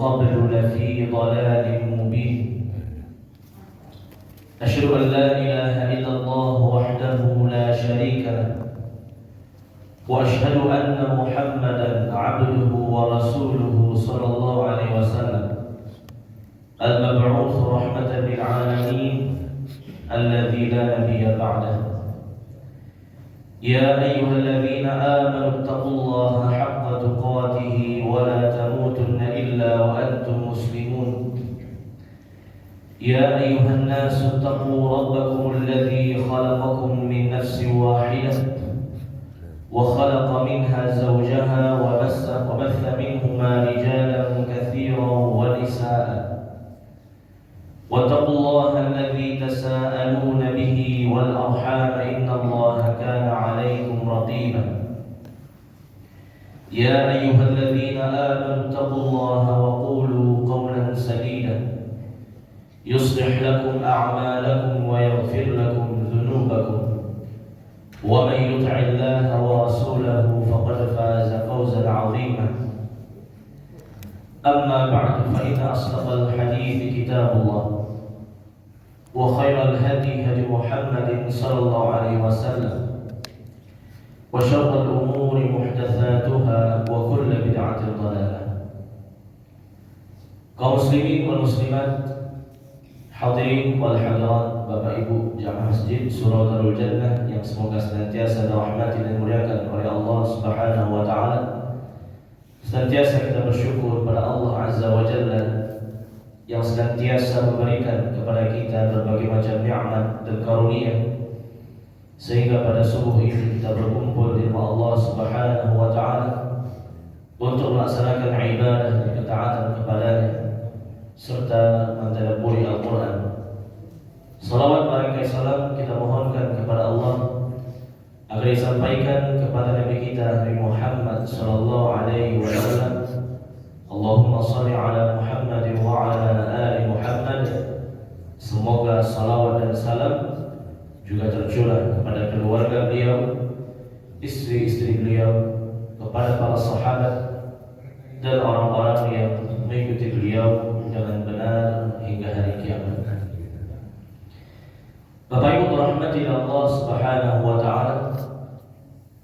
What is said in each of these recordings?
قبل لفي ضلال مبين. أشهد أن لا إله إلا الله وحده لا شريك له، وأشهد أن محمدا عبده ورسوله صلى الله عليه وسلم المبعوث رحمة للعالمين الذي لا نبي بعده. يا أيها الذين آمنوا اتقوا الله حق تقاته ولا تموتن إلا وأنتم مسلمون. يا أيها الناس اتقوا ربكم الذي خلقكم من نفس واحدة وخلق منها زوجها وبث منهما رجالا كثيرا ونساء. واتقوا الله الذي تساءلون به والأرحام إن الله كان عليكم رقيبا. يا أيها الذين آمنوا اتقوا الله وقولوا قولا سديدا يصلح لكم أعمالكم ويغفر لكم ذنوبكم، ومن يطع الله ورسوله فقد فاز فوزا عظيما. أما بعد، فإن أصدق الحديث كتاب الله، وخير الهدي هدي محمد صلى الله عليه وسلم، وشر الأمور محدثاتها وكل بدعة ضلالة. Kaum muslimin wal muslimat, hadirin wal hadirat, Bapak Ibu jamaah masjid Surau Darul Jannah yang semoga senantiasa dirahmati dan dimuliakan oleh Allah Subhanahu wa taala. Senantiasa kita bersyukur pada Allah Azza wa Jalla yang senantiasa memberikan kepada kita berbagai macam nikmat dan karunia, sehingga pada subuh ini kita berkumpul di rumah Allah Subhanahu wa taala untuk melaksanakan ibadah dan ketaatan kepada-Nya serta mentadabburi Al-Qur'an. Salawat barakah salam kita mohonkan kepada Allah agar disampaikan kepada Nabi kita Nabi Muhammad sallallahu alaihi wasallam. Allahumma shalli ala Muhammad wa ala ali Muhammad. Semoga salawat dan salam juga tercurah kepada keluarga beliau, istri-istri beliau, kepada para sahabat dan orang-orang yang mengikuti beliau dengan benar hingga hari kiamat. Bapak Ibu rahmati Allah Subhanahu wa taala,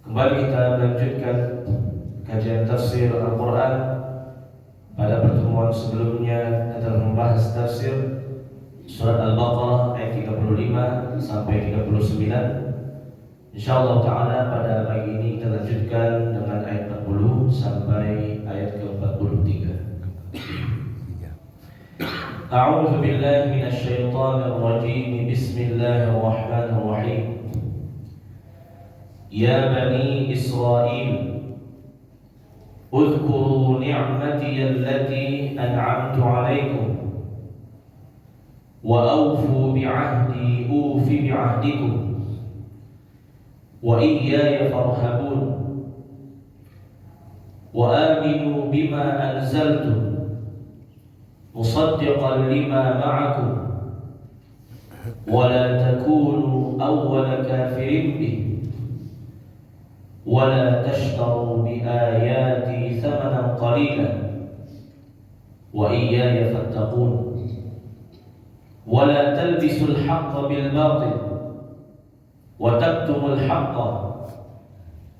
kembali kita melanjutkan kajian tafsir Al-Qur'an. Pada pertemuan sebelumnya kita telah membahas tafsir surat Al-Baqarah ayat 35 sampai 39. Insyaallah taala pada pagi ini kita lanjutkan dengan ayat 40 sampai ayat ke-43. A'udzu billahi minasy syaithanir rajim. Bismillahirrahmanirrahim. Ya bani Israil, اذكروا نعمتي التي أنعمت عليكم وأوفوا بعهدي أوف بعهدكم وإياي فارهبون وآمنوا بما أنزلت مصدقا لما معكم ولا تكونوا أول كافر به ولا تشتروا بآياتي ثمنا قليلا وإياي فاتقون ولا تلبسوا الحق بالباطل وتكتموا الحق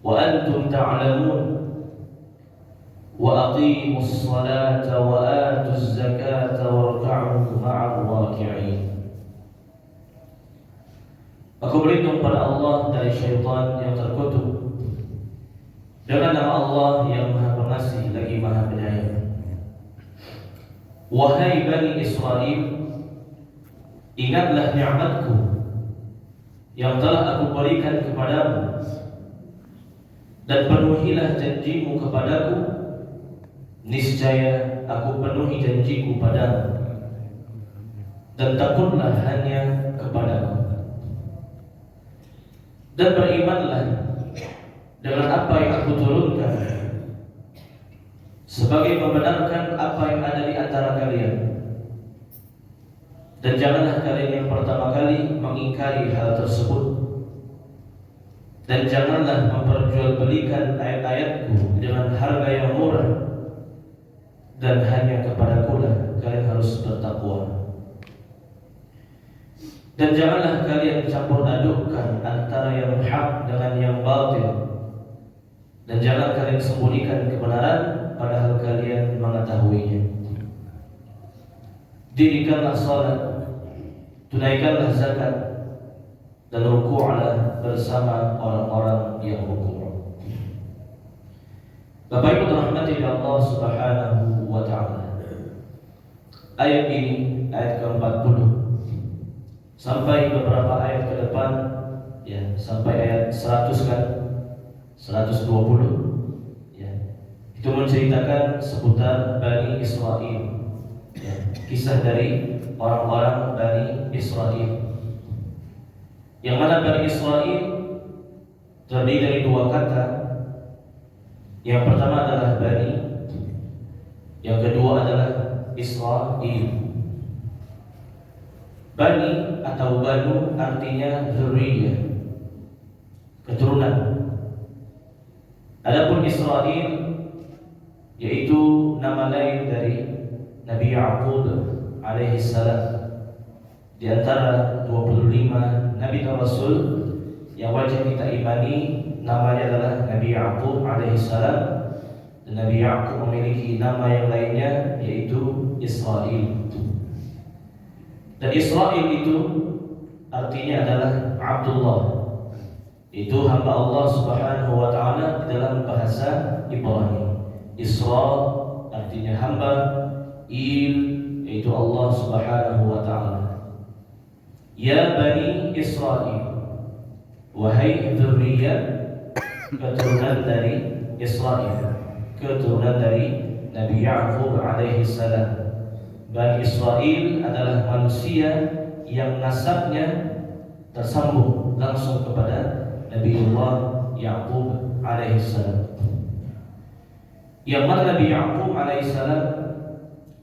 وأنتم تعلمون وأقيموا الصلاة وآتوا الزكاة واركعوا مع الراكعين. Aku berlindung pada Allah dari syaitan yang terkutuk dengan nama Allah yang Maha Pengasih lagi Maha Penyayang. Wahai Bani Israel, ingatlah nikmatku yang telah aku berikan kepadamu, dan penuhilah janjimu kepadaku. Niscaya aku penuhi janjiku padamu, dan takutlah hanya kepadaku. Dan berimanlah dengan apa yang aku turunkan, sebagai membenarkan apa yang ada di antara kalian. Dan janganlah kalian yang pertama kali mengingkari hal tersebut, dan janganlah memperjualbelikan ayat-ayatku dengan harga yang murah, dan hanya kepadaku-lah kalian harus bertakwa. Dan janganlah kalian campur adukkan antara yang hak dengan yang batil. Dan jangan kalian sembunyikan kebenaran padahal kalian mengetahuinya. Dirikanlah salat, tunaikanlah zakat, dan ruku'lah bersama orang-orang yang ruku'. Bapak Ibu dirahmati Allah Subhanahu wa taala. Ayat ini ayat ke-40 sampai beberapa ayat ke depan ya, sampai ayat 100 kan, 120 ya. Itu menceritakan seputar Bani Israel ya, kisah dari orang-orang Bani Israel. Yang mana Bani Israel terdiri dari dua kata. Yang pertama adalah Bani, yang kedua adalah Israel. Bani atau Banu artinya zuriyah, keturunan. Adapun Israel yaitu nama lain dari Nabi Ya'qub alaihi salam. Di antara 25 Nabi dan Rasul yang wajib kita imani, namanya adalah Nabi Ya'qub alaihi salam. Dan Nabi Ya'qub memiliki nama yang lainnya yaitu Israel. Dan Israel itu artinya adalah Abdullah. Itu hamba Allah Subhanahu wa taala di dalam bahasa Ibrani. Isra artinya hamba, il yaitu Allah Subhanahu wa taala. Ya Bani Israel, wahai dzurriyyah keturunan dari Israel, keturunan dari Nabi Ya'qub alaihi salam. Bani Israel adalah manusia yang nasabnya tersambung langsung kepada Nabiullah Ya'qub alaihi salam. Yang mana Nabi Ya'qub alaihi salam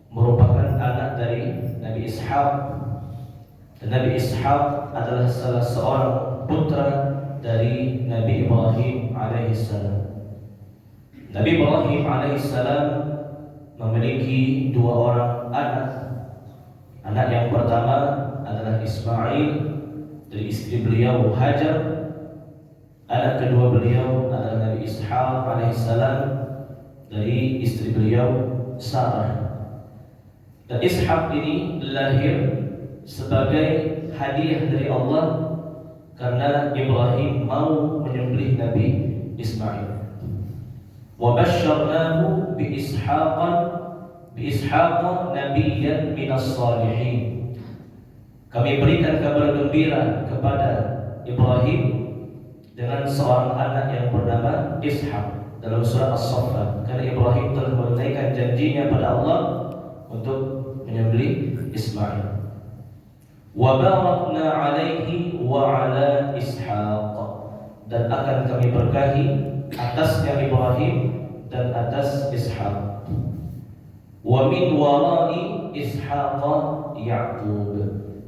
merupakan anak dari Nabi Ishaq. Dan Nabi Ishaq adalah salah seorang putra dari Nabi Ibrahim alaihi salam. Nabi Ibrahim alaihi salam memiliki dua orang anak. Anak yang pertama adalah Ismail dari istri beliau Hajar. Anak kedua beliau adalah Nabi Ishaq alaihissalam dari istri beliau Sarah. Dan Ishaq ini lahir sebagai hadiah dari Allah karena Ibrahim mau menyembelih Nabi Ismail. Wa basyarnahu bi Ishaq nabiyyan minas salihin. Kami berikan kabar gembira kepada Ibrahim dengan seorang anak yang bernama Ishaq dalam surah As-Saffat, karena Ibrahim telah menunaikan janjinya pada Allah untuk menyembelih Ismail. Wa barakna alaihi wa ala Ishaq, dan akan kami berkahi atasnya Ibrahim dan atas Ishaq. Wa min wara'i Ishaq Ya'qub,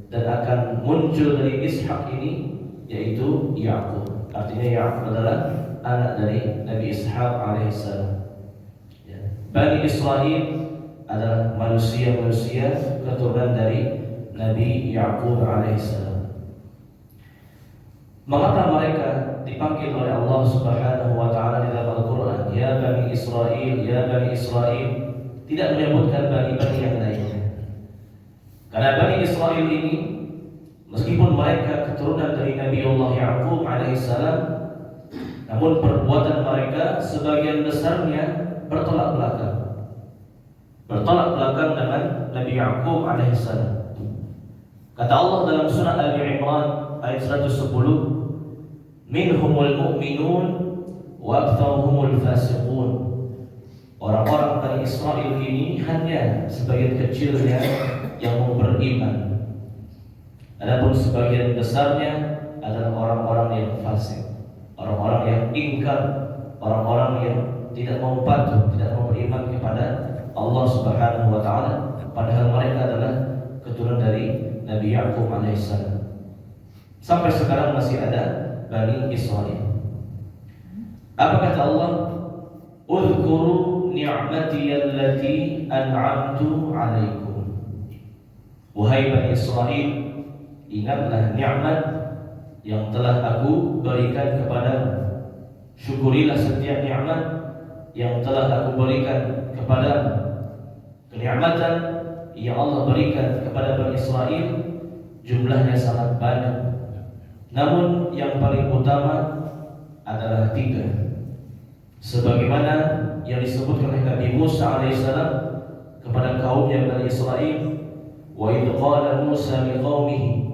dan akan muncul dari Ishaq ini yaitu Ya'qub. Artinya Ya'qub adalah anak dari Nabi Ishaq alaihissalam. Bani Israel adalah manusia-manusia keturunan dari Nabi Ya'qub alaihissalam. Mengapa mereka dipanggil oleh Allah Subhanahu wa taala di dalam Al-Qur'an, ya Bani Israel, ya Bani Israel, tidak menyebutkan bani-bani yang lainnya? Karena Bani Israel ini meskipun mereka keturunan dari Nabiullah Ya'qub alaihissalam, namun perbuatan mereka sebagian besarnya bertolak belakang. Bertolak belakang dengan Nabi Ya'qub alaihissalam. Kata Allah dalam surah Al-Imran ayat 110, minhumul mu'minun wa aktsaruhumul fasiqun. Orang-orang Bani Israel ini hanya sebagian kecilnya yang mau beriman. Adapun sebagian besarnya adalah orang-orang yang fasik, orang-orang yang ingkar, orang-orang yang tidak mau patuh, tidak mau beriman kepada Allah Subhanahu wa taala, padahal mereka adalah keturunan dari Nabi Ya'qub alaihissalam. Sampai sekarang masih ada Bani Israel. Apa kata Allah? Uzkuru ni'mati allati an'amtu 'alaikum. Wahai Bani Israel, ingatlah nikmat yang telah aku berikan kepadamu. Syukurilah setiap nikmat yang telah aku berikan kepadamu. Kenikmatan yang Allah berikan kepada Bani Israel jumlahnya sangat banyak. Namun yang paling utama adalah 3. Sebagaimana yang disebutkan oleh Nabi Musa alaihissalam kepada kaumnya Bani Israel, wa idh qala Musa liqaumihi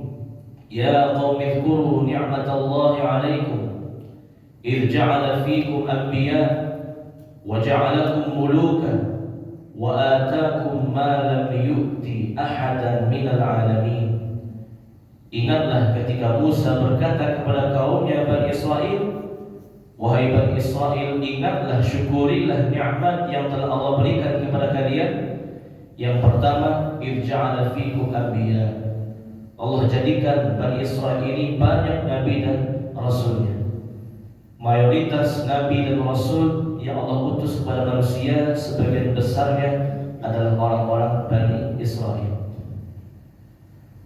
ya qaumi dzkuru ni'matallahi 'alaikum idh ja'ala fiikum anbiya wa ja'alakum mulukan wa ataakum ma lam yu'ti ahadan minal 'alamin. Ingatlah ketika Musa berkata kepada kaumnya Bani Israel, wahai Bani Israel, ingatlah, syukurilah nikmat yang telah Allah berikan kepada kalian. Yang pertama, irja'ala fikum anbiya. Allah jadikan Bani Israel ini banyak nabi dan rasulnya. Mayoritas nabi dan rasul yang Allah utus kepada manusia sebagian besarnya adalah orang-orang Bani Israel.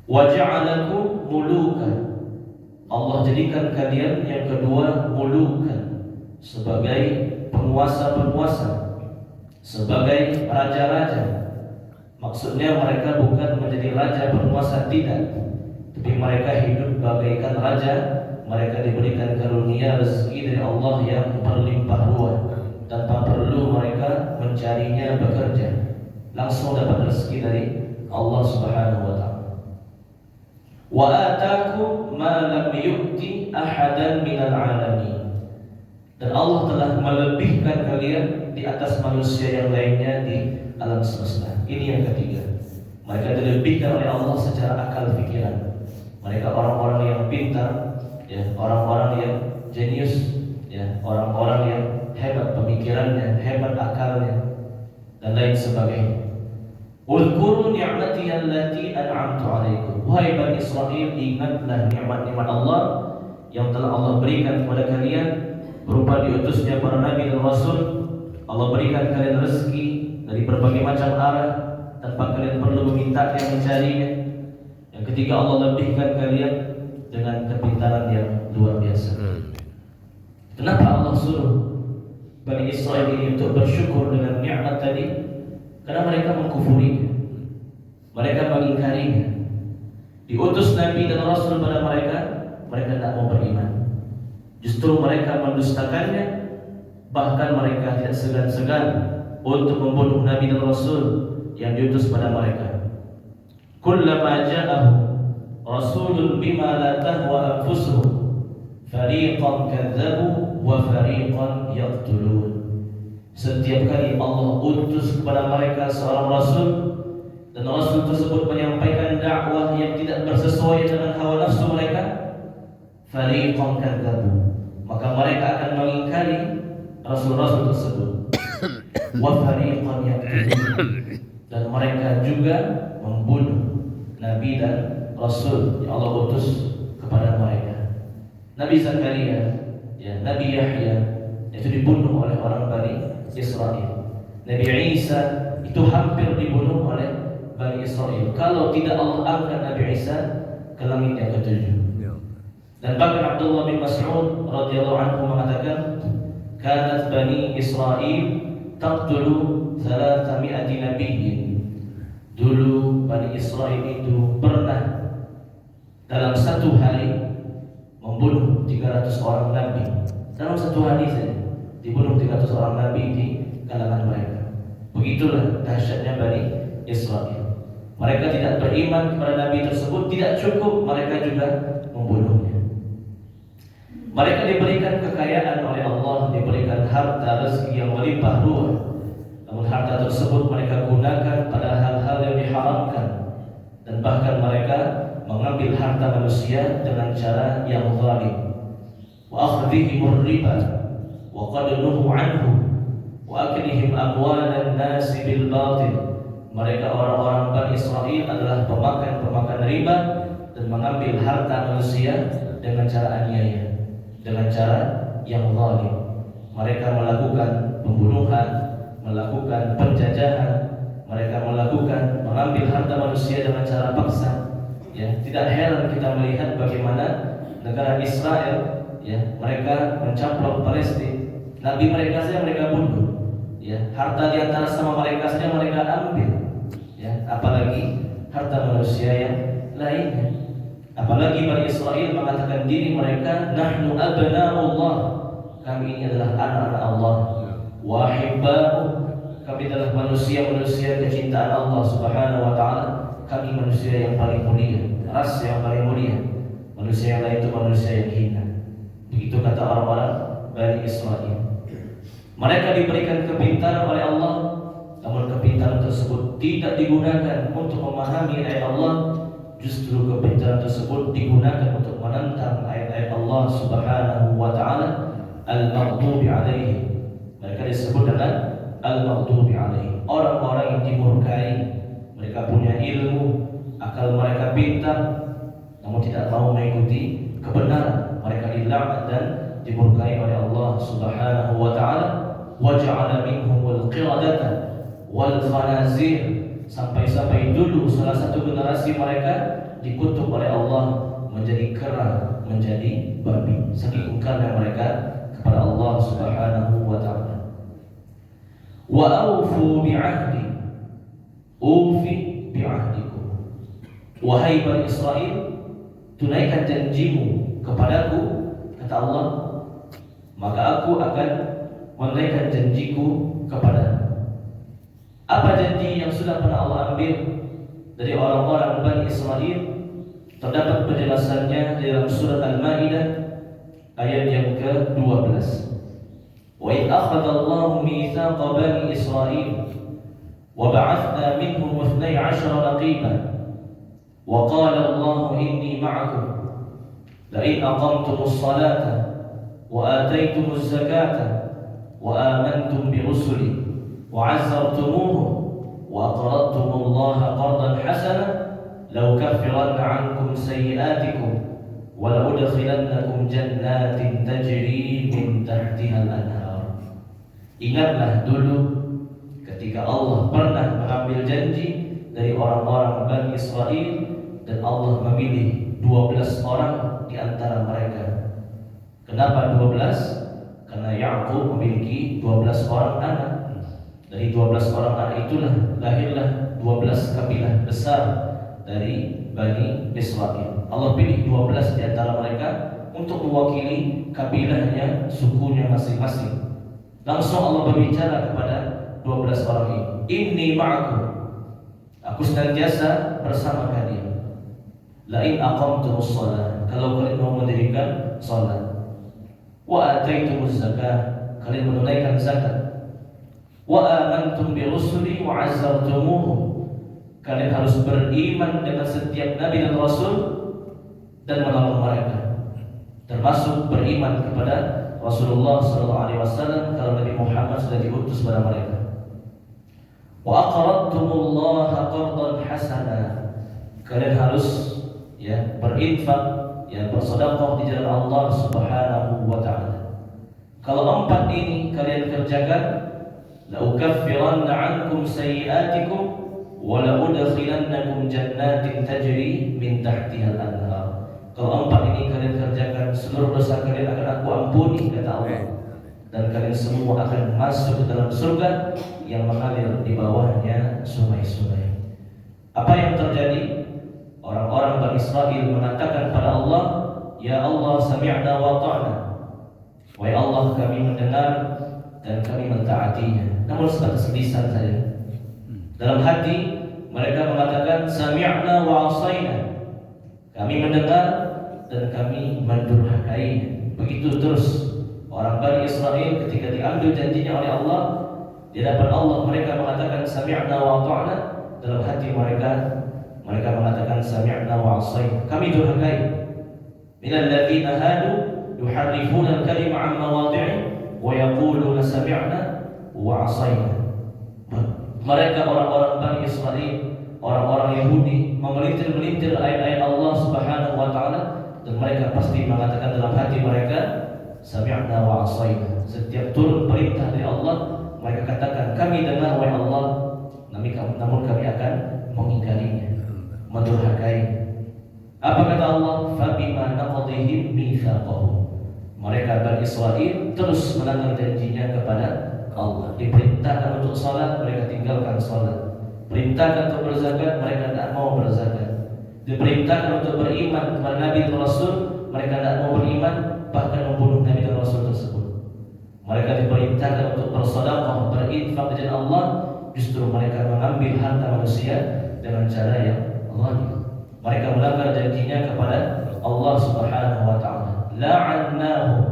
Wa ja'alakum mulukan. Allah jadikan kalian yang kedua mulukan, sebagai penguasa-penguasa, sebagai raja-raja. Maksudnya mereka bukan menjadi raja penguasa, tidak, tapi mereka hidup bagaikan raja. Mereka diberikan karunia rezeki dari Allah yang berlimpah ruah, tanpa perlu mereka mencarinya bekerja, langsung dapat rezeki dari Allah Subhanahu wa taala. Wa ataakum ma lam yu'ti ahadan minal 'alamin. Dan Allah telah melebihkan kalian di atas manusia yang lainnya di alam semesta. Ini yang ketiga. Mereka dilebihkan oleh Allah secara akal pikiran. Mereka orang-orang yang pintar, ya, orang-orang yang jenius, ya, orang-orang yang hebat pemikirannya, hebat akalnya, dan lain sebagainya. Uzkuru ni'mati allati an'amtu 'alaikum. Wahai Bani Israel, ingatlah nikmat-nikmat Allah yang telah Allah berikan kepada kalian berupa diutusnya para nabi dan rasul. Allah berikan kalian rezeki dari berbagai macam arah tanpa kalian perlu meminta yang mencarinya. Yang ketiga, Allah lebihkan kalian dengan kepintaran yang luar biasa. Kenapa Allah suruh Bani Israel ini untuk bersyukur dengan nikmat tadi? Karena mereka mengkufurinya, mereka mengingkarinya. Diutus Nabi dan Rasul pada mereka, mereka tidak mau beriman. Justru mereka mendustakannya. Bahkan mereka tidak segan-segan untuk membunuh Nabi dan Rasul yang diutus pada mereka. Kullama ja'ahum rasulun bima la tahwa anfusuhum fariqan kadzabu wa fariqan yaqtulun. Setiap kali Allah utus kepada mereka seorang rasul dan rasul tersebut menyampaikan dakwah yang tidak bersesuaian dengan hawa nafsu mereka, fariqan kadzabu, maka mereka akan mengingkari rasul-rasul tersebut. Wa fariqan yaqtulun, dan mereka juga membunuh nabi dan rasul yang Allah utus kepada mereka. Nabi Zakaria, ya, Nabi Yahya itu dibunuh oleh orang Bani Israel. Nabi Isa itu hampir dibunuh oleh Bani Israel kalau tidak Allah angkat Nabi Isa ke langit yang ketujuh. Dan bahkan Abdullah bin Mas'ud radhiyallahu anhu mengatakan, kanat Bani Israel taqtulu 300 nabiyyin. Dulu Bani Israel itu pernah dalam satu hari membunuh 300 orang nabi. Dalam satu hari saja dibunuh 300 orang nabi di kalangan mereka. Begitulah dahsyatnya Bani Israel. Mereka tidak beriman kepada nabi tersebut, tidak cukup, mereka juga membunuhnya. Mereka diberikan kekayaan oleh Allah, diberikan harta rezeki yang melimpah ruah. Namun harta tersebut mereka gunakan pada hal-hal yang diharamkan, dan bahkan mereka mengambil harta manusia dengan cara yang zalim. Wa akhdhihim riba wa qad nuhu anhu wa aklihim amwalan nas bil batil. Mereka orang-orang Bani Israel adalah pemakan riba dan mengambil harta manusia dengan cara aniaya, dengan cara yang zalim. Mereka melakukan pembunuhan, melakukan penjajahan, mereka melakukan mengambil harta manusia dengan cara paksa. Ya, tidak heran kita melihat bagaimana negara Israel, ya, mereka mencaplok Palestina. Nabi mereka saja mereka bunuh. Ya, harta di antara sama mereka saja mereka ambil. Ya, apalagi harta manusia yang lainnya. Apalagi Bani Israel mengatakan diri mereka, nahnu abna'ullah, kami ini adalah anak-anak Allah, wa hibba'u, kami adalah manusia-manusia kecintaan Allah Subhanahu wa taala, kami manusia yang paling mulia, ras yang paling mulia. Manusia yang lain itu manusia yang hina. Begitu kata orang-orang Bani Israel. Mereka diberikan kepintaran oleh Allah, namun kepintaran tersebut tidak digunakan untuk memahami ayat Allah. Justru kepintaran tersebut digunakan untuk menentang ayat-ayat Allah Subhanahu wa taala, al-maghdubi alaihi. Mereka disebut dengan al-maghdubi alaihi, orang-orang yang dimurkai. Mereka punya ilmu, akal mereka pintar, namun tidak mau mengikuti kebenaran. Mereka dilaknat dan dimurkai oleh Allah Subhanahu wa taala. Wa ja'ala minhumul qiradata wal khanazir, sampai dulu salah satu generasi mereka dikutuk oleh Allah menjadi kera, menjadi babi, saking ingkarnya mereka kepada Allah Subhanahu wa taala. Wa aufu bi'ahdi, ufi bi'ahdikum, wahai Bani Israel, tunaikan janjimu kepadaku, kata Allah, maka aku akan menunaikan janjiku kepadamu. Apa janji yang sudah pernah Allah ambil dari orang-orang Bani Israel? Terdapat penjelasannya di dalam surat Al-Maidah ayat yang ke-12. Wa idh akhadha Allahu mitsaqa bani Israil wa ba'athna minhum 12 naqiban wa qala Allahu inni ma'akum la in aqamtumus salata wa ataytumuz zakata wa amantum bi rusuli وعزرتموه وأقرضتم الله قرضا حسنا لأكفرن عنكم سيئاتكم ولأدخلنكم جنات تجري من تحتها الأنهار. Ingatlah dulu ketika Allah pernah mengambil janji dari orang-orang Bani Israel dan Allah memilih 12 orang di antara mereka. Kenapa 12? Karena Ya'qub memiliki 12 orang anak. Dari 12 orang anak itulah lahirlah 12 kabilah besar dari Bani Israel. Allah pilih 12 di antara mereka untuk mewakili kabilahnya, sukunya masing-masing. Langsung Allah berbicara kepada 12 orang ini, inni ma'akum, aku senantiasa bersama kalian. La in aqamtumus shalah, kalau kalian mau mendirikan salat. Wa ataitumuz zakah, kalian menunaikan zakat. Wa amantum bi rusuli wa 'azzartumuhum, kalian harus beriman dengan setiap nabi dan rasul dan menolong mereka, termasuk beriman kepada Rasulullah sallallahu alaihi wasallam kalau Nabi Muhammad sudah diutus kepada mereka. Wa aqradtumullaha qardan hasana, kalian harus berinfak, bersedekah di jalan Allah Subhanahu wa taala. Kalau 4 ini kalian kerjakan, la ukaffiranna 'ankum sayyi'atikum wa la udkhilannakum jannatin tajri min tahtiha al-anhar. Kalau 4 ini kalian kerjakan, seluruh dosa kalian akan aku ampuni, kata Allah, dan kalian semua akan masuk ke dalam surga yang mengalir di bawahnya sungai-sungai. Apa yang terjadi? Orang-orang Bani Israel mengatakan pada Allah, ya Allah, sami'na wa ta'na, wahai Allah, kami mendengar dan kami mentaatinya. Namun sebatas lisan saja. Dalam hati mereka mengatakan sami'na wa 'asayna, kami mendengar dan kami mendurhakainya. Begitu terus orang Bani Israel ketika diambil janjinya oleh Allah di hadapan Allah, mereka mengatakan sami'na wa ta'na. Dalam hati mereka mengatakan sami'na wa 'asayna, kami durhakai. Minal ladzina hadu yuharrifuna al-kalima 'an mawadhi'i wa yaquluna sami'na wa 'asayna. Mereka orang-orang Bani Israel, orang-orang Yahudi, memelintir-melintir ayat-ayat Allah Subhanahu wa taala, dan mereka pasti mengatakan dalam hati mereka sami'na wa 'asayna. Setiap turun perintah dari Allah, mereka katakan kami kami dengar wahai Allah, namun kami akan mengingkarinya, mendurhakai. Apa kata Allah? Fabima naqdihim mitsaqahum. Mereka Bani Israel terus melanggar janjinya kepada Allah. Diperintahkan untuk salat, mereka tinggalkan salat. Perintahkan untuk berzakat, mereka tidak mau berzakat. Diperintahkan untuk beriman kepada Nabi dan Rasul, mereka tidak mau beriman, bahkan membunuh Nabi dan Rasul tersebut. Mereka diperintahkan untuk bersedekah, berinfak di jalan Allah, justru mereka mengambil harta manusia dengan cara yang zalim. Mereka melanggar janjinya kepada Allah Subhanahu wa taala. La'annahum,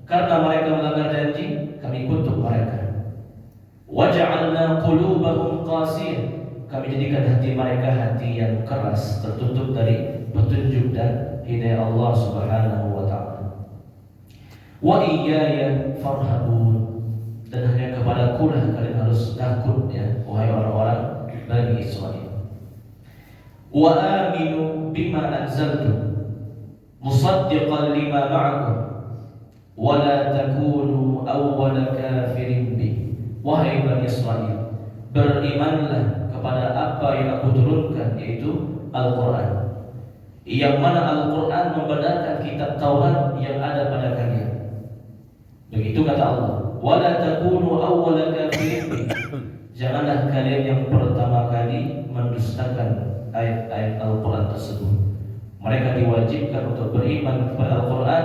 karena mereka melanggar janji, kami kutuk mereka. Waja'alna qulubahum qasiyah, kami jadikan hati mereka hati yang keras, tertutup dari petunjuk dan hidayah Allah Subhanahu wa taala. Wa iyaya farhabun, dan hanya kepadaku lah kalian harus takut, ya wahai orang-orang Bani Israil. Wa aminu bima anzaltu musaddiqan lima ma'akum wa la takunu awwala kafirin bih. Wahai Bani Israil, berimanlah kepada apa yang aku turunkan, yaitu Al-Quran, yang mana Al-Quran membenarkan kitab Taurat yang ada pada kalian. Begitu kata Allah, wala takunu awwala kafirin, janganlah kalian yang pertama kali mendustakan ayat-ayat Al-Quran tersebut. Mereka diwajibkan untuk beriman kepada Al-Quran,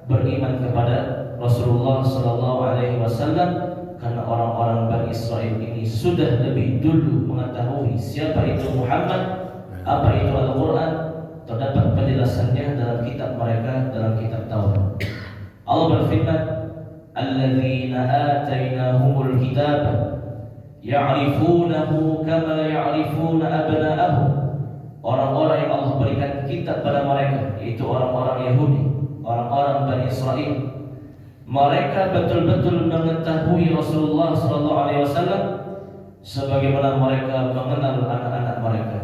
beriman kepada Rasulullah SAW, karena orang-orang Bani Israel ini sudah lebih dulu mengetahui siapa itu Muhammad, apa itu Al-Quran. Terdapat penjelasannya dalam kitab mereka, dalam kitab Taurat. Allah berfirman, alladzina atainahumul kitaba ya'rifunahu kama ya'rifuna abna'ahum. Orang-orang yang Allah berikan kitab pada mereka, yaitu orang-orang Yahudi, orang-orang Bani Israel, mereka betul-betul mengetahui Rasulullah SAW sebagaimana mereka mengenal anak-anak mereka.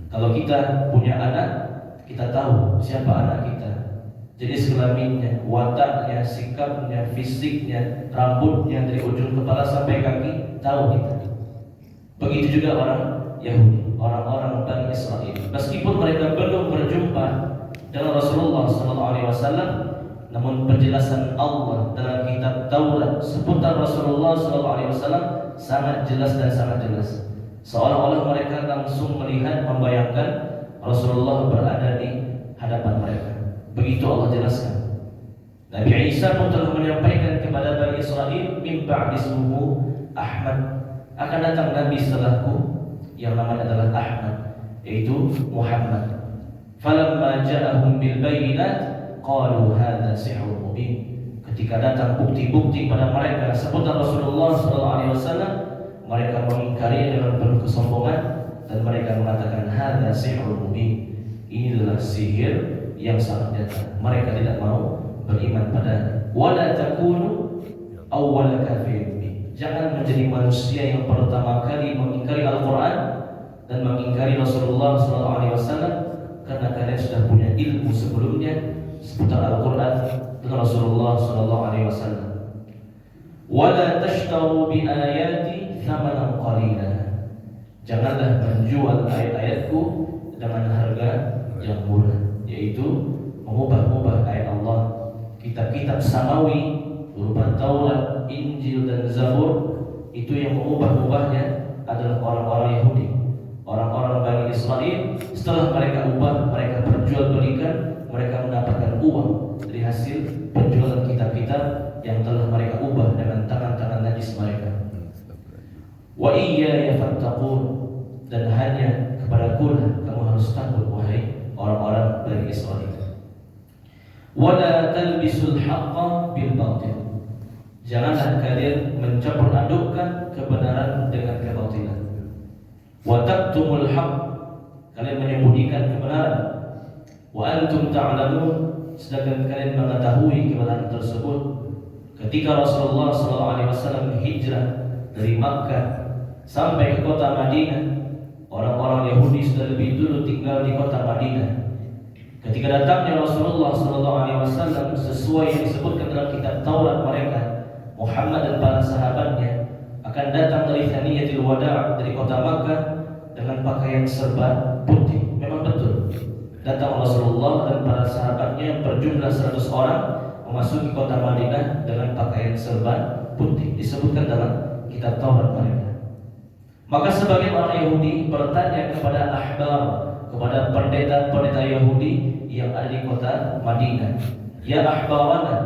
Kalau kita punya anak, kita tahu siapa anak kita, jenis kelaminnya, wataknya, sikapnya, fisiknya, rambutnya dari ujung kepala sampai kaki, tahu kita. Begitu juga orang Yahudi, orang-orang Bani Israel. Meskipun mereka belum berjumpa dengan Rasulullah SAW, namun penjelasan Allah dalam kitab Taurat seputar Rasulullah SAW sangat jelas dan sangat jelas. Seolah-olah mereka langsung melihat, membayangkan Rasulullah berada di hadapan mereka. Begitu Allah jelaskan. Nabi Isa pun telah menyampaikan kepada Bani Israel, min ba'di ismuhu Ahmad, akan datang Nabi setelahku yang namanya adalah Ahmad, yaitu Muhammad. Falamma ja'ahum bil bayyinat qalu hadza sihrun mubin. Ketika datang bukti-bukti pada mereka seputar Rasulullah SAW, mereka mengingkarinya dengan penuh kesombongan dan mereka mengatakan hadza sihrun mubin, ini adalah sihir yang sangat nyata. Mereka tidak mau beriman padanya. Wala takunu awwala kafirin bih, jangan menjadi manusia yang pertama kali mengingkari Al-Quran dan mengingkari Rasulullah SAW, karena kalian sudah punya ilmu sebelumnya seputar Al-Quran dan Rasulullah SAW. Wala tashtaru bi ayati thamanan qalila, janganlah menjual ayat-ayatku dengan harga yang murah, yaitu mengubah-ubah ayat Allah. Kitab-kitab samawi berupa Taurat, Injil dan Zabur, itu yang mengubah-ubahnya adalah orang-orang Yahudi, orang-orang Bani Israel. Setelah mereka ubah, mereka perjualbelikan, mereka mendapatkan uang dari hasil penjualan kitab-kitab yang telah mereka ubah dengan tangan-tangan najis mereka. Wa iyaya fattaqun, dan hanya kepadaku lah kamu harus takut wahai orang-orang Bani Israel. Wala talbisul haqqa bil batil, janganlah kalian mencampur adukkan kebenaran dengan kebatilan. Wa taktumul haqq, kalian menyembunyikan kebenaran. Wa antum ta'lamun, sedangkan kalian mengetahui kebenaran tersebut. Ketika Rasulullah SAW hijrah dari Makkah sampai ke kota Madinah, orang-orang Yahudi sudah lebih dulu tinggal di kota Madinah. Ketika datangnya Rasulullah SAW, sesuai yang disebutkan dalam kitab Taurat mereka, Muhammad dan para sahabatnya akan datang li thaniyatil wada' dari kota Makkah dengan pakaian serba putih. Memang betul. Datang Rasulullah dan para sahabatnya berjumlah 100 orang memasuki kota Madinah dengan pakaian serba putih. Disebutkan dalam kitab Taurat mereka. Maka sebagian orang Yahudi bertanya kepada ahbar, kepada pendeta-pendeta Yahudi yang ada di kota Madinah, ya ahbarana,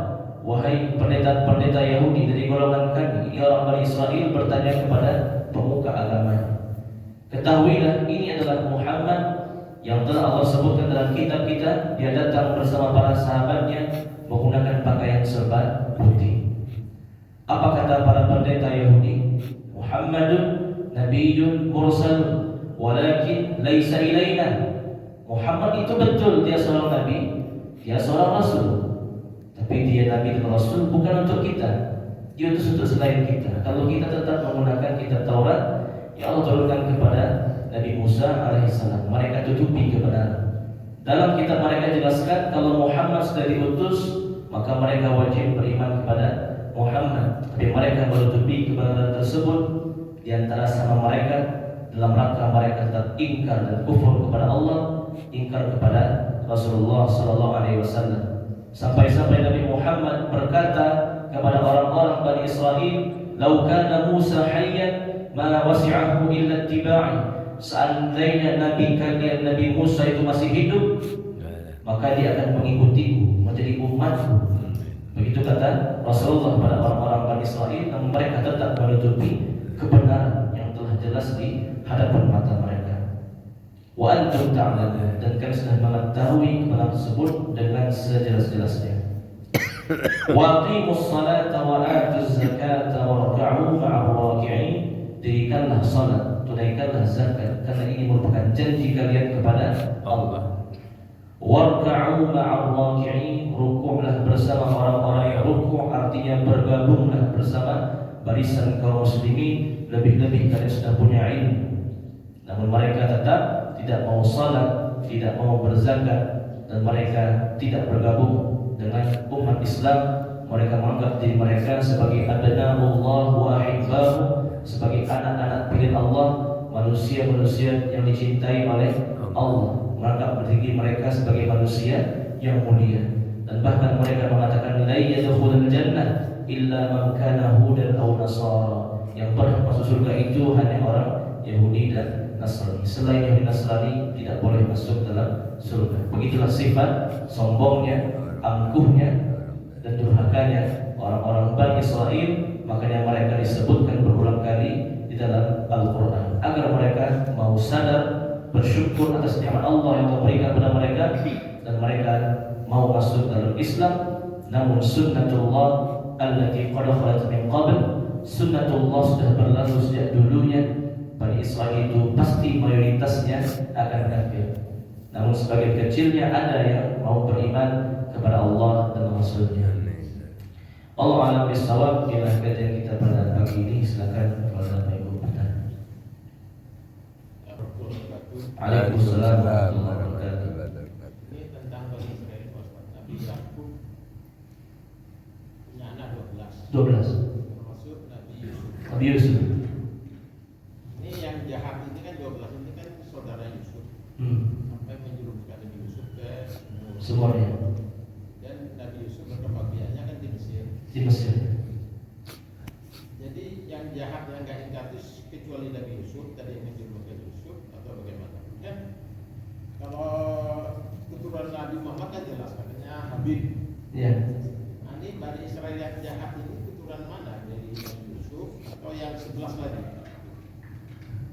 wahai pendeta-pendeta Yahudi dari golongan kami, ini orang Bani Israel bertanya kepada pemuka agama, ketahuilah ini adalah Muhammad yang telah Allah sebutkan dalam kitab kita. Dia datang bersama para sahabatnya menggunakan pakaian serba putih. Apa kata para pendeta Yahudi? Muhammadun nabiyyun mursal walakin laisa ilaina. Muhammad itu betul dia seorang nabi, dia seorang rasul, tapi dia nabi dan rasul bukan untuk kita. Dia itu untuk selain kita. Kalau kita tetap menggunakan kitab Taurat yang Allah turunkan kepada Nabi Musa alaihissalam, mereka tutupi kebenaran. Dalam kitab mereka jelaskan kalau Muhammad sudah diutus, maka mereka wajib beriman kepada Muhammad. Tapi mereka menutupi kebenaran tersebut. Di antara sama mereka dalam rangka mereka tetap ingkar dan kufur kepada Allah, ingkar kepada Rasulullah sallallahu alaihi wasallam. Sampai-sampai Nabi Muhammad berkata kepada orang-orang Bani Israel, "Lau kana Musa hayyan ma wasi'ahu illa ittiba'i." Seandainya Nabi kalian Nabi Musa itu masih hidup, maka dia akan mengikutiku, menjadi umatku. Begitu kata Rasulullah pada orang-orang Bani Israel, namun mereka tetap menutupi kebenaran yang telah jelas di hadapan mata mereka. Wa antum ta'lamun, dan kalian sudah mengetahui kebenaran tersebut dengan sejelas-jelasnya. Wa aqimus salata wa atuz zakata warka'u ma'ar raki'in. Dirikanlah salat, tunaikanlah zakat, karena ini merupakan janji kalian kepada Allah. Warka'u ma'ar raki'in, rukuklah bersama orang-orang yang rukuk, artinya bergabunglah bersama barisan kaum muslimin. Lebih-lebih kalian sudah punya ilmu, namun mereka tetap tidak mau salat, tidak mau berzakat, dan mereka tidak bergabung dengan umat Islam. Mereka menganggap diri mereka sebagai adna'ullah wa ahibbahu, sebagai anak-anak pilihan Allah, manusia-manusia yang dicintai oleh Allah. Menganggap diri mereka sebagai manusia yang mulia, dan bahkan mereka mengatakan la yadkhulul jannah illa man kana hudan aw nasara. Yang berhak masuk surga itu hanya orang Yahudi dan Nasrani. Selain Yahudi Nasrani tidak boleh masuk dalam surga. Begitulah sifat sombongnya, angkuhnya, dan durhakanya orang-orang Bani Israel. Makanya mereka disebutkan berulang kali di dalam Al-Quran, agar mereka mau sadar, bersyukur atas nikmat Allah yang Allah berikan kepada mereka, dan mereka mau masuk dalam Islam. Namun sunnatullah allati qad khalat min qabl, sunnatullah sudah berlalu sejak dulunya. Bani Israel itu pasti mayoritasnya akan kafir, namun sebagian kecilnya ada yang mau beriman kepada Allah dan Rasulnya. Allah a'lam bishawab. Inilah kajian kita pada pagi ini. Silakan kalau ada ibu bertanya. Waalaikumsalam warahmatullahi wabarakatuh. Ini tentang Bani Israel, Nabi Yakub punya anak 12, termasuk Nabi Yusuf. Nabi Yusuf. Ini yang jahat ini kan 12 ini kan saudara Yusuf, sampai menjerumuskan Nabi Yusuf ke Semuanya dan Nabi Yusuf berkembang biaknya kan di Mesir. di Mesir. Jadi yang jahat yang gak inkatis kecuali Nabi Yusuf tadi yang menjerumuskan Yusuf, atau bagaimana? Ya, kalau keturunan Nabi Muhammad kan jelas katanya Habib. Ya. Nah, ini Bani Israel yang jahat ini keturunan mana? Dari Nabi Yusuf atau yang 11 lagi?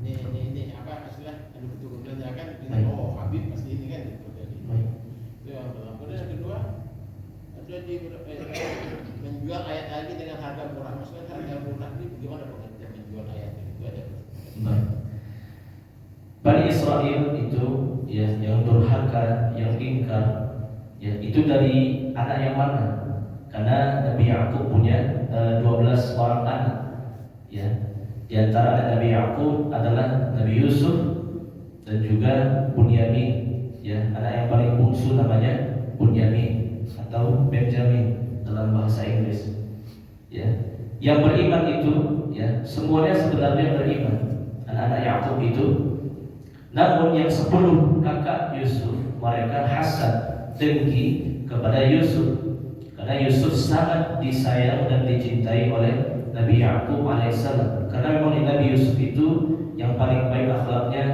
Ini apa istilah adu keturunannya kan? Oh, Habib pasti ini kan gitu. Jadi itu yang pertama. Kemudian yang kedua, ada di menjual ayat lagi dengan harga murah. Maksudnya harga murah ini bagaimana pengertian menjual ayat itu ada? Baik. Bani Israel itu ya yang durhaka, yang ingkar, ya itu dari anak yang mana? Karena Nabi Yakub punya 12 orang anak. Ya, di antara anak Nabi Yakub adalah Nabi Yusuf dan juga Bunyamin. Ya, anak yang paling bungsu namanya Bunyamin atau Benjamin dalam bahasa Inggris. Ya, yang beriman itu ya semuanya sebenarnya beriman, anak-anak Yakub itu. Namun yang 10 kakak Yusuf, mereka hasad, dengki kepada Yusuf, karena Yusuf sangat disayang dan dicintai oleh Nabi Yakub alaihissalam. Karena memang Nabi Yusuf itu yang paling baik akhlaknya,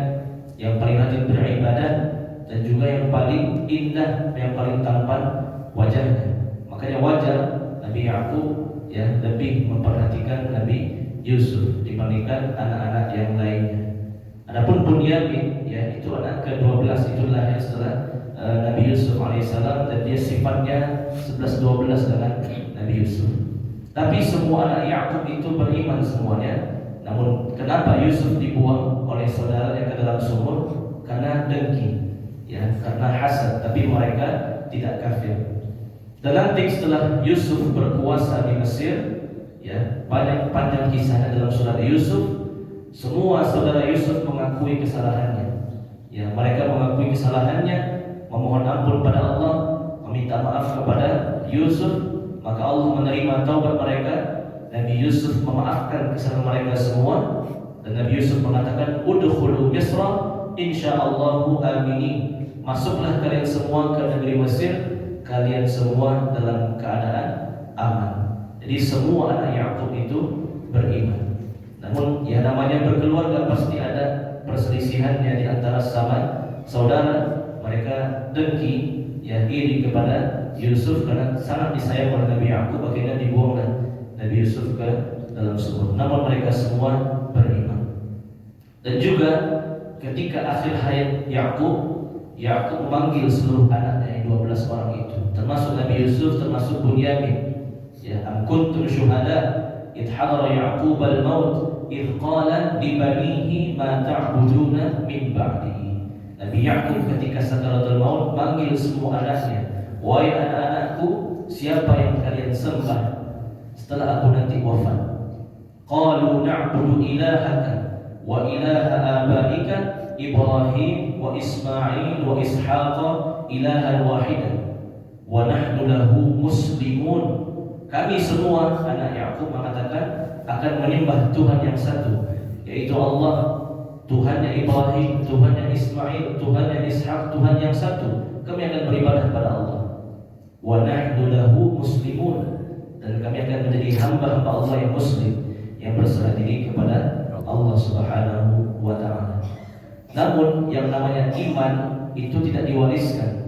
yang paling rajin beribadah, dan juga yang paling indah, yang paling tampan wajahnya. Makanya wajar Nabi Yakub ya lebih memperhatikan Nabi Yusuf dibandingkan anak-anak yang lainnya. Adapun Bunyamin ya itu anak ke-12, itu lahir setelah Nabi Yusuf alaihissalam, dan dia sifatnya 11-12 dengan Nabi Yusuf. Tapi semua anak Yakub itu beriman semuanya. Namun kenapa Yusuf dibuang oleh saudaranya ke dalam sumur? Karena dengki, ya, karena hasad. Tapi mereka tidak kafir. Dan nanti setelah Yusuf berkuasa di Mesir, ya, banyak panjang kisahnya dalam surat Yusuf. Semua saudara Yusuf mengakui kesalahannya. Ya, mereka mengakui kesalahannya, memohon ampun pada Allah, meminta maaf kepada Yusuf. Maka Allah menerima taubat mereka. Nabi Yusuf memaafkan kesalahan mereka semua. Dan Nabi Yusuf mengatakan, "Udkhulu Misra insyaallahu aminin." Masuklah kalian semua ke negeri Mesir, kalian semua dalam keadaan aman. Jadi semua anak Yakub itu beriman. Namun ya namanya berkeluarga pasti ada perselisihannya di antara sama saudara. Mereka dengki, ya, iri kepada Yusuf karena sangat disayang oleh Nabi Yakub. Akhirnya dibuanglah Nabi Yusuf ke dalam sumur. Namun mereka semua beriman. Dan juga ketika akhir hayat Yakub memanggil seluruh anaknya 12 orang itu, termasuk Nabi Yusuf, termasuk Bunyamin. Ya, am kuntum syuhada idh hadara Yaqub al-maut idh qala li banihi ma ta'buduna min ba'dihi. Nabi Yakub ketika sakaratul maut manggil semua anaknya, "Wahai anak-anakku, siapa yang kalian sembah setelah aku nanti wafat?" Qalu na'budu ilahaka wa ilaha abaika Ibrahim wa Ismail wa Ishaqa ilahan wahidan wa nahnu lahu muslimun. Kami semua anak Yakub mengatakan akan menyembah Tuhan yang satu, yaitu Allah, Tuhannya Ibrahim, Tuhannya Ismail, Tuhannya Ishaq, Tuhan yang satu. Kami akan beribadah pada Allah. Wa nahnu lahu muslimun, dan kami akan menjadi hamba-hamba Allah yang muslim, yang berserah diri kepada Allah Subhanahu wa ta'ala. Namun yang namanya iman itu tidak diwariskan.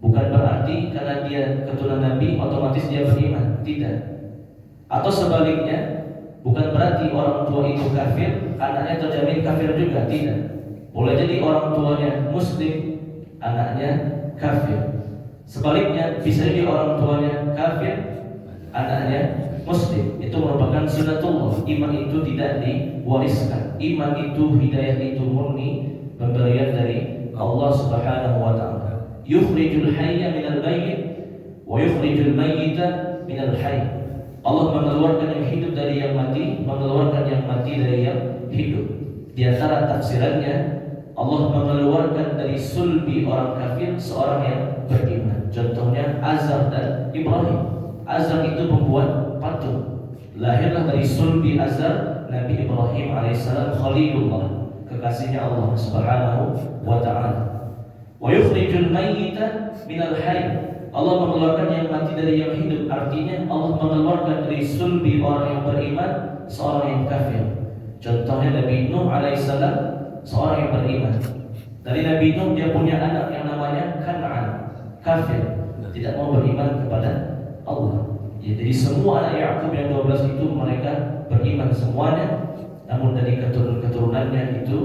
Bukan berarti karena dia keturunan Nabi otomatis dia beriman, tidak. Atau sebaliknya, bukan berarti orang tua itu kafir, anaknya terjamin kafir juga, tidak. Boleh jadi orang tuanya muslim, anaknya kafir. Sebaliknya, bisa jadi orang tuanya kafir, anaknya muslim. Itu merupakan sunatullah. Iman itu tidak diwariskan. Iman itu, hidayah itu murni pemberian dari Allah Subhanahu wa ta'ala. Yukhrijul hayya minal mayyit wa yukhrijul mayyita minal hayy. Allah mengeluarkan yang hidup dari yang mati, mengeluarkan yang mati dari yang hidup. Di antara tafsirannya, Allah mengeluarkan dari sulbi orang kafir seorang yang beriman. Contohnya Azar dan Ibrahim. Azar itu pembuat patung. Lahirlah dari sulbi Azar Nabi Ibrahim alaihissalam Khalilullah, kekasihnya Allah Subhanahu wa ta'ala. Wa yukhrijul mayyita minal hayy. Allah mengeluarkan yang mati dari yang hidup. Artinya Allah mengeluarkan dari sulbi orang yang beriman seorang yang kafir. Contohnya Nabi Nuh alaihissalam, seorang yang beriman. Dari Nabi Nuh dia punya anak yang namanya Kan'an, kafir, tidak mau beriman kepada Allah. Ya, jadi semua anak Yakub yang 12 itu mereka beriman semuanya. Namun dari keturunannya itu,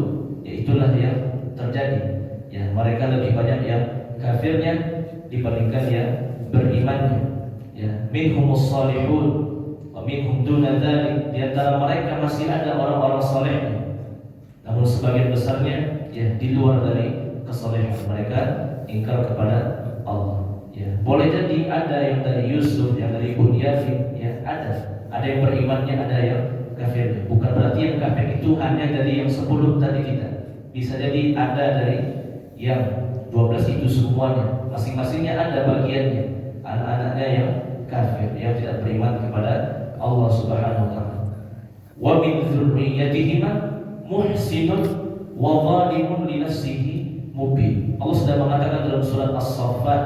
ya itulah yang terjadi. Ya, mereka lebih banyak yang kafirnya dibandingkan yang berimannya. Ya, minhumus salihun wa minhum duna dzalik. Di antara mereka masih ada orang-orang salehnya. Namun sebagian besarnya ya di luar dari kesalehan, mereka ingkar kepada Allah. Ya, boleh jadi ada yang dari Yusuf, yang dari Bunyamin, ya ada yang berimannya, ada yang kafirnya. Bukan berarti yang kafir itu hanya dari yang 10 tadi, tidak. Bisa jadi ada dari yang 12 itu semuanya, masing-masingnya ada bagiannya. Anak-anaknya yang kafir, yang tidak beriman kepada Allah Subhanahu wa ta'ala. wa min dzurriyyatihima muhsinun wa zalimun li nafsihi mubin. Allah sudah mengatakan dalam surat As-Saffat,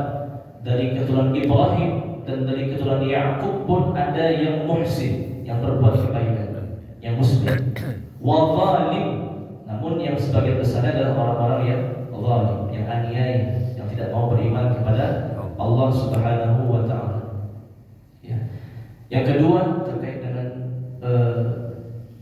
dari keturunan Ibrahim dan dari keturunan Yakub pun ada yang muhsin, yang berbuat kebaikan, yang muslim. Wa zalim, namun yang sebagian besar adalah orang-orang yang zalim, yang aniaya, yang tidak mau beriman kepada Allah Subhanahu wa taala. Ya. Yang kedua terkait dengan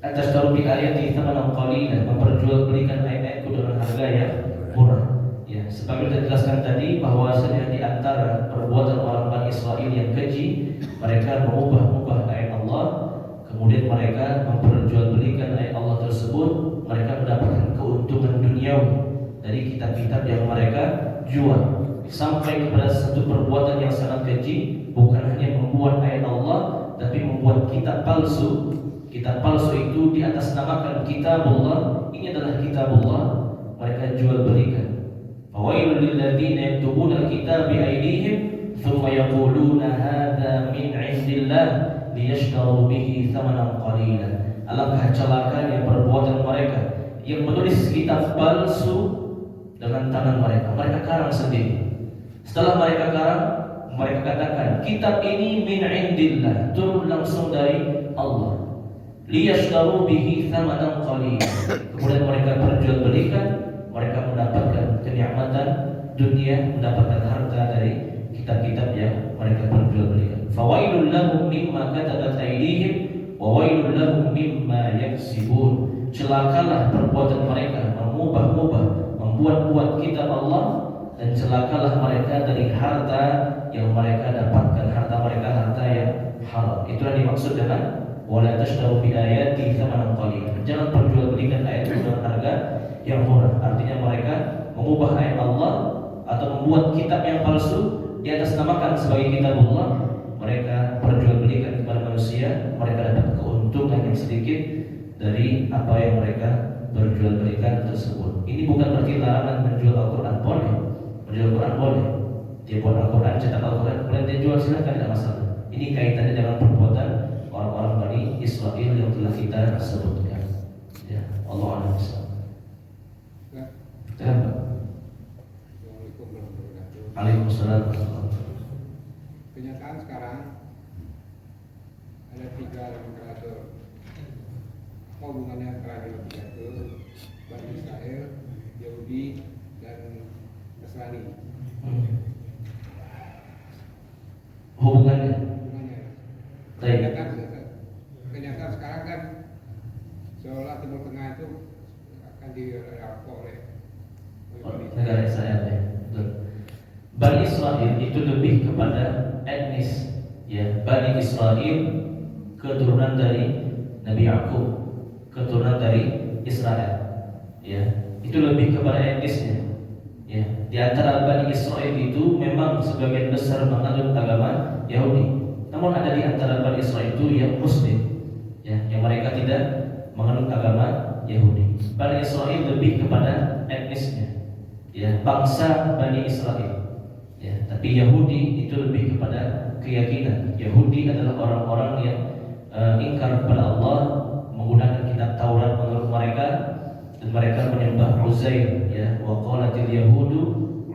atas taruh bi ayati thamanan qalila, memperjualbelikan ayat-ayatku dengan harga yang murah. Ya, sebagai kita jelaskan tadi bahwasanya di antara perbuatan orang Bani Israel yang keji, mereka mengubah-ubah ayat Allah, kemudian mereka memperjualbelikan ayat Allah tersebut, mereka mendapatkan keuntungan duniawi dari kitab-kitab yang mereka jual, sampai kepada satu perbuatan yang sangat keji, bukan hanya membuat ayat Allah, tapi membuat kitab palsu. Kitab palsu itu diatasnamakan kitabullah, ini adalah kitabullah, mereka jual belikan. Fawailul lil ladzina yaktubuna al-kitaba bi aydihim thumma yaquluna hadza min 'indillah liyashtaru bihi thamanan qalila. Alangkah celakanya perbuatan mereka yang menulis kitab palsu dengan tangan mereka. Mereka karang sendiri. Setelah mereka karang, mereka katakan kitab ini min 'indillah, turun langsung dari Allah. Liyashtaru bihi thamanan qalila. Kemudian mereka perjualbelikan, mereka mendapatkan kenikmatan dunia, mendapatkan harta dari kitab-kitab yang mereka perjualbelikan. Fawailul lahum mimma katabat aydihim wa wailul lahum mimma yaksibun. Celakalah perbuatan mereka mengubah-ubah, membuat-buat kitab Allah, dan celakalah mereka dari harta yang mereka dapatkan, harta mereka harta yang haram. Itulah dimaksud dengan wala tashtaru bi ayati thamanan qalila. Jangan perjualbelikan ayat dengan harga yang murah. Artinya mereka mengubah ayat Allah atau membuat kitab yang palsu diatasnamakan sebagai kitabullah, mereka perjualbelikan kepada manusia, mereka dapat keuntungan yang sedikit dari apa yang mereka perjualbelikan tersebut. Ini bukan berarti larangan menjual Al-Quran, boleh. Menjual Al-Quran boleh. Dia buat Al-Quran, cetak Al-Quran, kemudian dia jual, silakan, tidak masalah. Ini kaitannya dengan perbuatan orang-orang Bani Israel yang telah kita sebutkan. Ya, Allah a'lam. Assalamualaikum warahmatullahi wabarakatuh. Waalaikumsalam. Kenyataan sekarang ada 3 nomenklatur. Apa hubungannya antara tiga itu? Bani Israel, Yahudi, dan Nasrani. Hubungannya. Kenyataan sekarang kan seolah Timur Tengah itu akan dirampok oleh negara Israel, ya. Bani Israel itu lebih kepada etnis, ya. Bani Israel keturunan dari Nabi Yakub, keturunan dari Israel, ya. Itu lebih kepada etnisnya, ya. Di antara Bani Israel itu memang sebagian besar menganut agama Yahudi. Namun ada di antara Bani Israel itu yang Muslim, ya, yang mereka tidak menganut agama Yahudi. Bani Israel lebih kepada etnisnya, ya, bangsa Bani Israel, ya. Tapi Yahudi itu lebih kepada keyakinan. Yahudi adalah orang-orang yang ingkar kepada Allah, menggunakan kitab Taurat menurut mereka, dan mereka menyembah Uzair, ya. Wa qalatil yahudu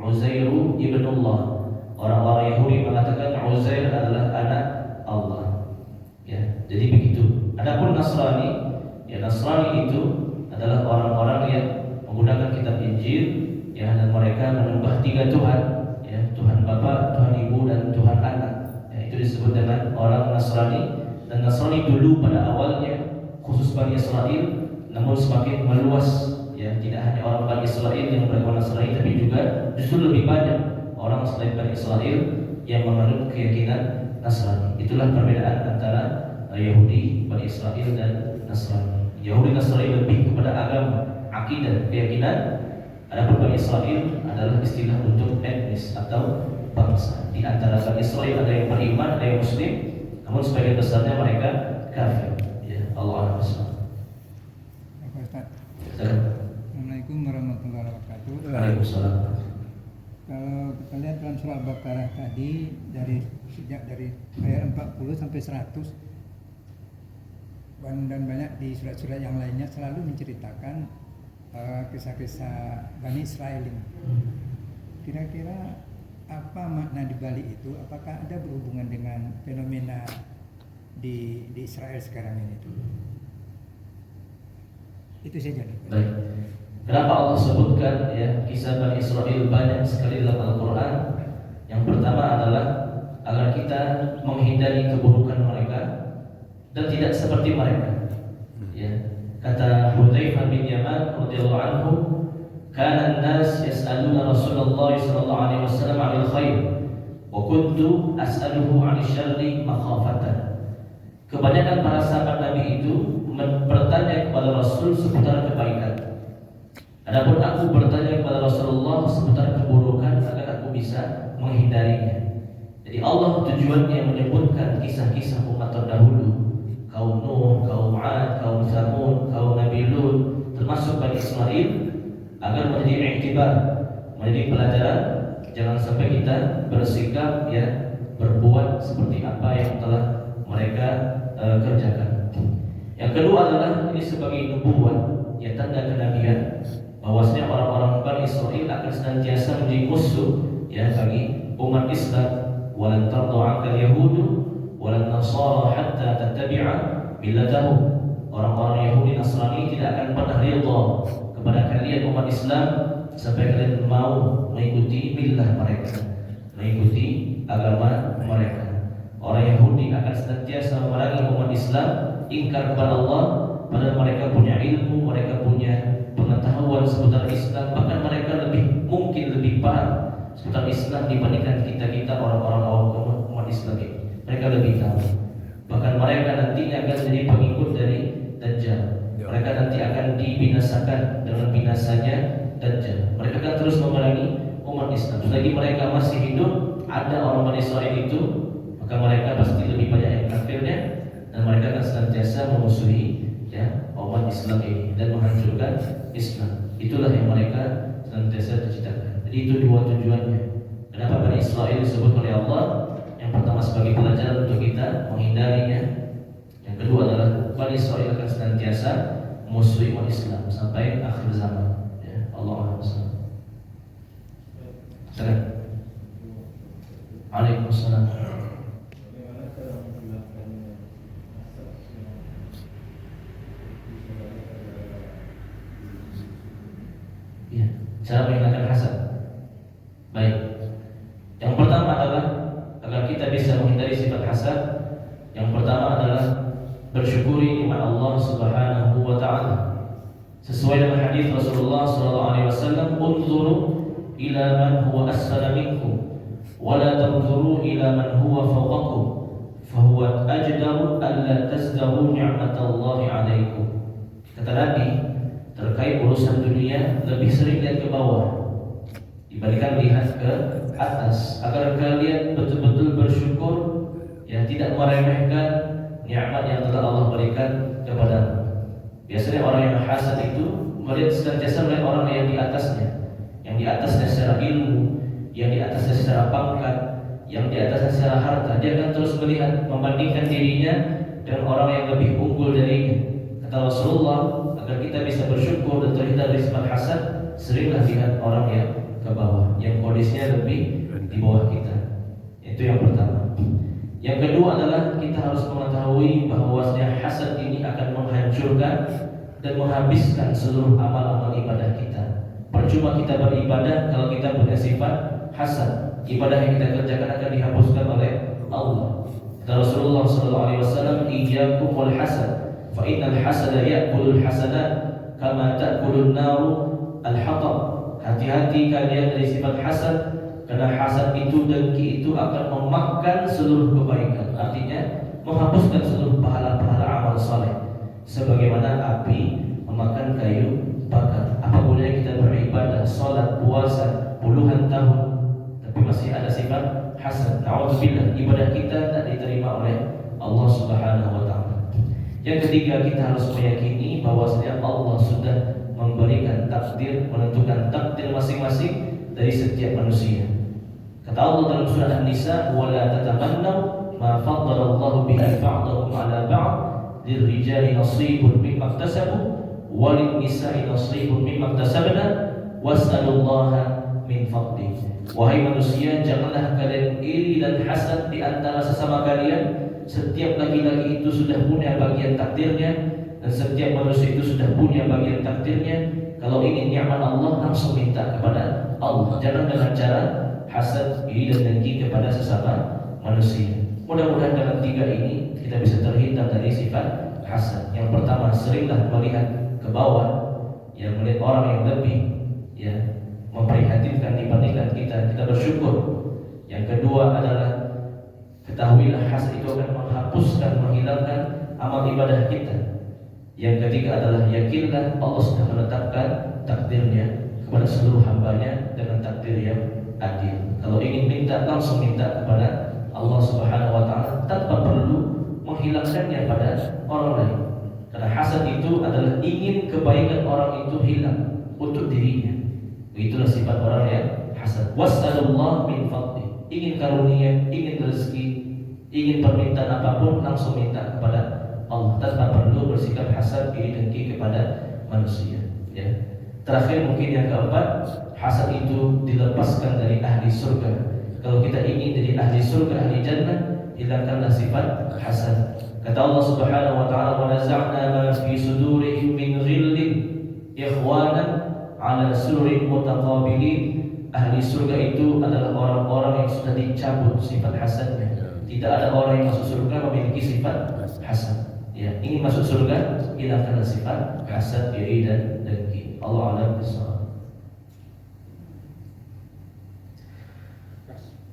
Uzairu ibnullah. Orang-orang Yahudi mengatakan Uzair adalah anak Allah, ya. Jadi begitu. Adapun Nasrani, ya, Nasrani itu adalah orang-orang yang menggunakan kitab Injil, ya, dan mereka menyembah 3 Tuhan, ya, Tuhan Bapa, Tuhan Ibu, dan Tuhan Anak. Ya, itu disebut dengan orang Nasrani. Dan Nasrani dulu pada awalnya khusus Bani Israel, namun semakin meluas, ya, tidak hanya orang Bani Israel yang beragama Nasrani, tapi juga justru lebih banyak orang selain Bani Israel yang menganut keyakinan Nasrani. Itulah perbedaan antara Yahudi, Bani Israel, dan Nasrani. Yahudi Nasrani lebih kepada agama, akidah, keyakinan. Adapun Bani Israel adalah istilah untuk etnis atau bangsa. Di antara Bani Israel ada yang beriman, ada yang Muslim, namun sebagian besarnya mereka kafir. Ya, Allah a'lam. Assalamualaikum warahmatullahi wabarakatuh. Waalaikumsalam. Kalau kita lihat dalam surah Al-Baqarah tadi, sejak dari ayat 40 sampai 100, dan banyak di surat-surat yang lainnya selalu menceritakan kisah-kisah Bani Israel ini. Kira-kira apa makna di balik itu? Apakah ada berhubungan dengan fenomena di Israel sekarang ini? Itu saja. Baik. Kenapa Allah sebutkan ya kisah Bani Israel banyak sekali dalam Al-Quran? Yang pertama adalah agar kita menghindari keburukan mereka dan tidak seperti mereka. Ya, kata Hudzaifah bin Yaman radhiyallahu anhu, "Kana an-nas yas'aluna Rasulullah sallallahu alaihi wasallam 'anil khair wa kuntu as'aluhu 'anil syarri makhafatan." Kebanyakan para sahabat Nabi itu bertanya kepada Rasul seputar kebaikan. Adapun aku bertanya kepada Rasulullah seputar keburukan agar aku bisa menghindarinya. Jadi Allah tujuannya menyebutkan kisah-kisah umat terdahulu, kaum Nuh, kaum 'Ad, kaum Tsamud, kaum Nabi Lut, termasuk Bani Israil, agar menjadi iktibar, menjadi pelajaran. Jangan sampai kita bersikap ya berbuat seperti apa yang telah mereka kerjakan. Yang kedua adalah ini sebagai nubuwah, ya tanda kenabian, bahwasanya orang-orang Bani Israil akan senantiasa menjadi musuh ya bagi umat Islam. Walan tardu 'anka al-yahudu walan nasara hatta tattabi'a millatahum. Orang-orang Yahudi Nasrani tidak akan pernah ridha kepada kalian umat Islam sampai kalian mau mengikuti millah mereka, mengikuti agama mereka. Orang Yahudi akan senantiasa memerangi umat Islam, ingkar kepada Allah, padahal mereka punya ilmu, mereka punya pengetahuan seputar Islam, bahkan mereka mungkin lebih paham seputar Islam dibandingkan kita orang-orang awam umat Islam ini. Mereka lebih tahu. Bahkan mereka nantinya akan jadi pengikut dari Dajjal. Mereka nanti akan dibinasakan dengan binasanya Dajjal. Mereka akan terus memerangi umat Islam. Selagi mereka masih hidup, ada orang Bani Israil itu, maka mereka pasti lebih banyak yang kafirnya, dan mereka akan senantiasa memusuhi ya umat Islam ini dan menghancurkan Islam. Itulah yang mereka senantiasa cita-citakan. Jadi itu dua tujuannya. Kenapa Bani Israil disebut oleh Allah? Yang pertama sebagai pelajaran untuk kita menghindarinya. Yang kedua adalah Bani Israil akan senantiasa memusuhi umat Islam sampai akhir zaman. Ya, Allah SWT. Salam. Waalaikumsalam. Ya, cara menghilangkan hasad. Baik. Yang pertama adalah agar kita bisa menghindari sifat hasad. Yang pertama adalah bersyukuri nikmat Allah Subhanahu wa taala. Sesuai dengan hadis Rasulullah sallallahu alaihi wasallam, "Unzuru ila man huwa asfala minkum wa la tanzuru ila man huwa fawqakum, fa huwa ajdaru an la tazdaru ni'matallahi 'alaikum." Kata Nabi, terkait urusan dunia lebih sering lihat ke bawah dibandingkan lihat ke atas, agar kalian betul-betul bersyukur, ya tidak meremehkan nikmat yang telah Allah berikan kepadamu. Biasanya orang yang hasad itu melihat senantiasa melihat orang yang di atasnya, yang di atasnya secara ilmu, yang di atasnya secara pangkat, yang di atasnya secara harta. Dia akan terus melihat, membandingkan dirinya dengan orang yang lebih unggul darinya. Kata Rasulullah, agar kita bisa bersyukur dan terhindar dari sifat hasad, seringlah lihat orang yang ke bawah, yang kondisinya lebih di bawah kita. Itu yang pertama. Yang kedua adalah kita harus mengetahui bahwasanya hasad ini akan menghancurkan dan menghabiskan seluruh amal-amal ibadah kita. Percuma kita beribadah kalau kita punya sifat hasad. Ibadah yang kita kerjakan akan dihapuskan oleh Allah. Kata Rasulullah SAW, "Iyyakum wal hasad, fa innal hasada ya'kulul hasanat kama ta'kulun naru al-hatab." Hati-hati kalian dari sifat hasad, karena hasad itu, dengki itu akan memakan seluruh kebaikan. Artinya menghapuskan seluruh pahala-pahala amal saleh. Sebagaimana api memakan kayu bakar. Apa boleh kita beribadah, salat, puasa puluhan tahun, tapi masih ada sifat hasad. Na'udzubillah, ibadah kita tak diterima oleh Allah Subhanahu wa taala. Yang ketiga, kita harus meyakini bahwasanya Allah sudah memberikan takdir, menentukan takdir masing-masing dari setiap manusia. Kata Allah dalam surah An-Nisa, "Wa la tatamannaw ma faddala Allahu bihi ba'dakum 'ala ba'd lirrijali nasibun mimma iktasabu walin nisa'i nasibun mimma iktasabna was'alullaha min fadli. Wahai manusia, janganlah kalian iri dan hasad di antara sesama kalian. Setiap laki-laki itu sudah punya bagian takdirnya, dan setiap manusia itu sudah punya bagian takdirnya. Kalau ingin nikmat Allah, langsung minta kepada Allah. Jangan dengan cara hasad, iri dan dengki kepada sesama manusia. Mudah-mudahan dalam 3 ini kita bisa terhindar dari sifat hasad. Yang pertama, seringlah melihat ke bawah, yang melihat orang yang lebih memprihatinkan dibandingkan kita bersyukur. Yang kedua adalah ketahuilah hasad itu akan menghapuskan, menghilangkan amal ibadah kita. Yang ketiga adalah yakinlah Allah sudah menetapkan takdirnya kepada seluruh hambanya dengan takdir yang adil. Kalau ingin minta, langsung minta kepada Allah Subhanahu wa Ta'ala tanpa perlu menghilangkannya pada orang lain. Karena hasad itu adalah ingin kebaikan orang itu hilang untuk dirinya. Itulah sifat orang yang hasad. Was'alullah min fadli. Ingin karunia, ingin rezeki, ingin permintaan apapun, langsung minta kepada Allah tanpa perlu bersikap hasad, iri dengki kepada manusia. Ya. Terakhir mungkin yang keempat, hasad itu dilepaskan dari ahli surga. Kalau kita ingin jadi ahli surga, ahli jannah, hilangkanlah sifat hasad. Kata Allah Subhanahu wa Ta'ala, "Wa naza'na ma fi sudurihim min ghillin ikhwanan 'ala sururin mutaqabilin." Ahli surga itu adalah orang-orang yang sudah dicabut sifat hasadnya. Tidak ada orang yang masuk surga memiliki sifat hasad. Ya, ingin masuk surga, hilangkanlah sifat hasad, iri dan dengki. Allah a'lam bishawab.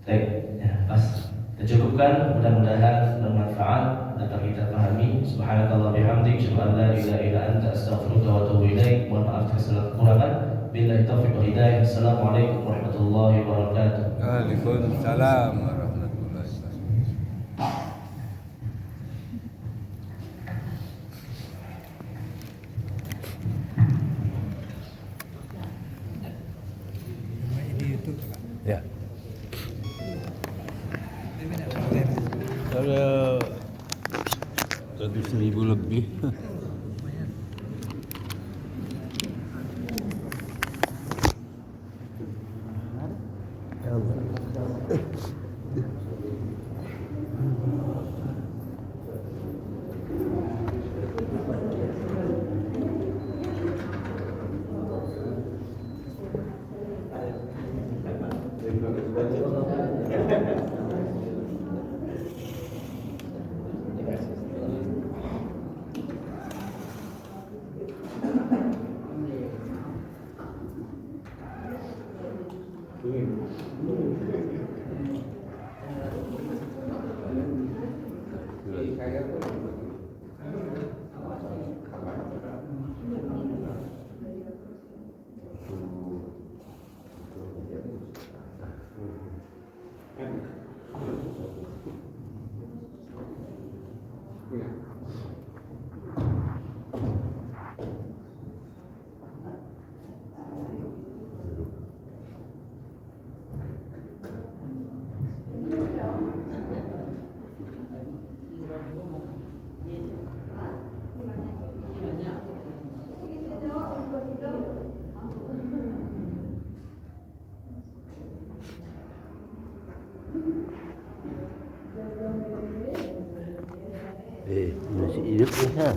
Baik, ya, pas. Kita cukupkan, mudah-mudahan bermanfaat dapat kita pahami. Subhanakallah bihamdik, asyhadu an la ilaha illa anta, astaghfiruka wa atubu ilaik. Mohon maaf kesalahan kekurangan. Billahi taufiq wal hidayah. Assalamualaikum warahmatullahi wabarakatuh. Waalaikumsalam warahmatullahi wabarakatuh. Di YouTube Pak. Ya. Ada 100.000 lebih. Ya Allah. Masih hidup ya.